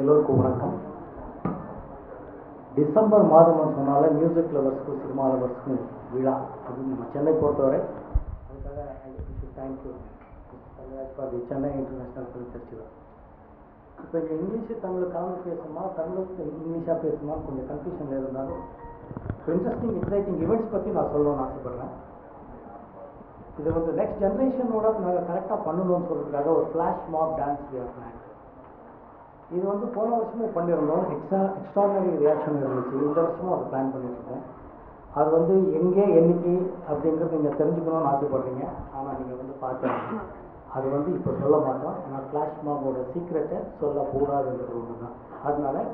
எல்லோருக்கும் வணக்கம். டிசம்பர் மாதம்னு சொன்னாலே மியூசிக் லவர்ஸ்க்கும் சினிமா லவர்ஸ்க்கும் விழா. அது நம்ம சென்னை பொறுத்தவரை அதுக்காக thank you for the Chennai international film festival. இப்போ இங்கே இங்கிலீஷு தமிழ் கலந்து பேசணுமா, தமிழுக்கு இங்கிலீஷாக பேசணுமான்னு கொஞ்சம் கன்ஃபியூஷனில் இருந்தாலும் இப்போ இன்ட்ரெஸ்டிங் எக்ஸைட்டிங் ஈவெண்ட்ஸ் பற்றி நான் சொல்லணும்னு ஆசைப்பட்றேன். இது வந்து நெக்ஸ்ட் ஜென்ரேஷனோட நாங்கள் கரெக்டாக பண்ணணும்னு சொல்கிறதுக்காக ஒரு ஃப்ளாஷ் மாப் டான்ஸ் பிளான். இது வந்து போன வருஷமும் பண்ணியிருந்தோம். எக்ஸ்ட்ராடனரி ரியாக்ஷன் இருந்துச்சு. இந்த வருஷமும் அதை பிளான் பண்ணிட்டுருக்கோம். அது வந்து எங்கே என்னைக்கு அப்படிங்கிறது நீங்கள் தெரிஞ்சுக்கணும்னு ஆசைப்படுறீங்க. ஆனால் நீங்கள் வந்து பார்க்குறீங்க அது வந்து இப்போ சொல்ல மாட்டோம். ஆனால் ஃப்ளாஷ் மாபோட சீக்ரெட்டை சொல்லக்கூடாதுங்கிறது ஒன்று தான். அதனால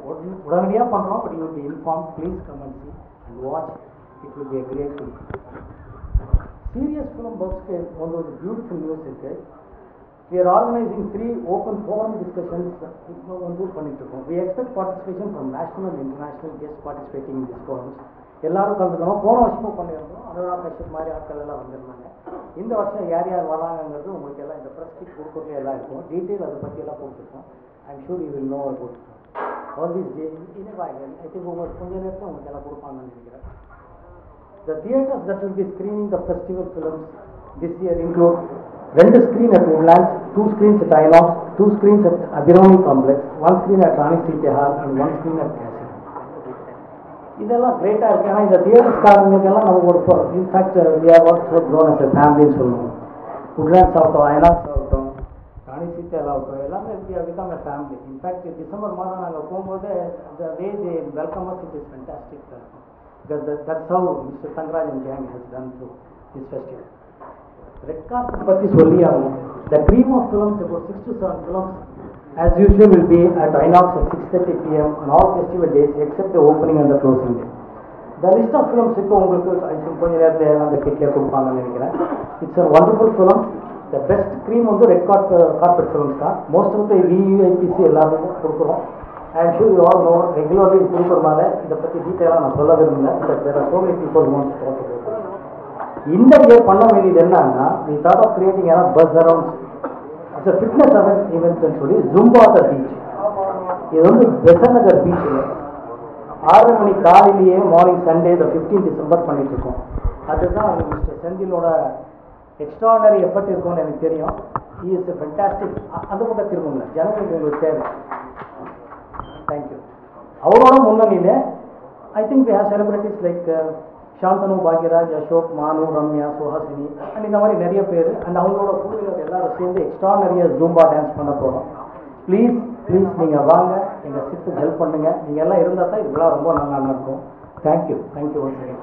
உடனடியாக பண்ணுறோம். But you will be inform. Please come and see and watch. It will be a great thing. Serious film பக்ஸ்க்கு வந்து ஒரு பியூட்டிஃபுல் நியூஸ் இருக்குது. We are organizing 3 open forum discussions. இப்போ வந்து பண்ணிட்டுருக்கோம். We expect participation from national and international guests participating in these forums. எல்லாரும் கலந்துக்கணும். போன வருஷமும் பண்ணியிருந்தோம். அனுராக் கஷ்யப் மாதிரி ஆட்கள் எல்லாம் வந்திருந்தாங்க. இந்த வருஷம் யார் யார் வராங்கிறது உங்களுக்கு எல்லாம் இந்த ப்ரெஸ் கிட் கொடுக்கறதுல எல்லாம் இருக்கும். டீட்டெயில் அதை பற்றி எல்லாம் கொடுத்துருக்கோம். I'm sure you will know about all these day. I think உங்களுக்கு கொஞ்ச நேரத்தில் உங்களுக்கு எல்லாம் கொடுப்பாங்கன்னு நினைக்கிறேன். The theatres that will be screening the festival films this year include 2 screens at Woodlands, 2 screens at Inox, 2 screens at Abhiromi Complex, 1 screen at Rani Sita Hall and 1 screen at Castle. இதெல்லாம் கிரேட்டாக இருக்குது. ஏன்னா இந்த தியேட்டர்ஸ்காரங்களுக்கெல்லாம் நம்ம ஒரு in fact we have also grown as a family சொல்லுவோம். Woodlands ஆகட்டும், Inox ஆகட்டும், ராணி சீதா ஆகட்டும், எல்லாமே we have become a family. In fact December மாதம் நாங்கள் போகும்போது the way they welcome us, it is fantastic. Because that's how Mr. Thangaraj and gang has done through this festival. Red carpet பற்றி சொல்லி ஆகும். The cream of films, about 6 to 7 films as usual will be at Inox at 6:30 p.m. on all festival days except the opening and the closing day. The list of films இப்போ உங்களுக்கு கொஞ்ச நேரத்தில் அந்த கிட்லேயே கொடுப்பாங்கன்னு நினைக்கிறேன். It's a wonderful film. The best cream வந்து red carpet films தான். Most of the VUIPC எல்லாருக்கும் கொடுக்குறோம். I am sure you all know regularly கொடுக்குறதுனால இதை பற்றி டீட்டெயிலாக நான் சொல்ல விரும்பல. Because there are so many people who want to talk about this. இந்த இயர் பண்ண வேண்டியது என்னன்னா, we thought of creating a buzz around as a fitness event ன்னு சொல்லி Zumba the beach. இது வந்து பெசன்ட் நகர் பீச்சில் 6 மணி காலையிலேயே morning Sunday the 15th December பண்ணிட்டு இருக்கோம். அதுதான் மிஸ்டர் செந்திலோட எக்ஸ்ட்ராடனரி எஃபர்ட் இருக்கும்னு எனக்கு தெரியும். he is a fantastic. அந்த பக்கம் திரும்புங்க, ஜனங்களுக்கு உங்களுக்கு தேவை. தேங்க்யூ. அவரோட முன்னணியில் I think we have celebrities like Shanthanu, Bhagyaraj, Ashok, Manu, Ramya, Suhasini and இந்த மாதிரி நிறைய பேர் அண்ட் அவங்களோட குழுவினர் எல்லாரும் சேர்ந்து எக்ஸ்ட்ராடனரியாக ஜூம்பா டான்ஸ் பண்ண போகிறோம். ப்ளீஸ் நீங்கள் வாங்க, எங்கள் சித்துக்கு ஹெல்ப் பண்ணுங்கள். நீங்கள் எல்லாம் இருந்தால் தான் இது விழா ரொம்ப நல்லா இருக்கும். Thank you once again.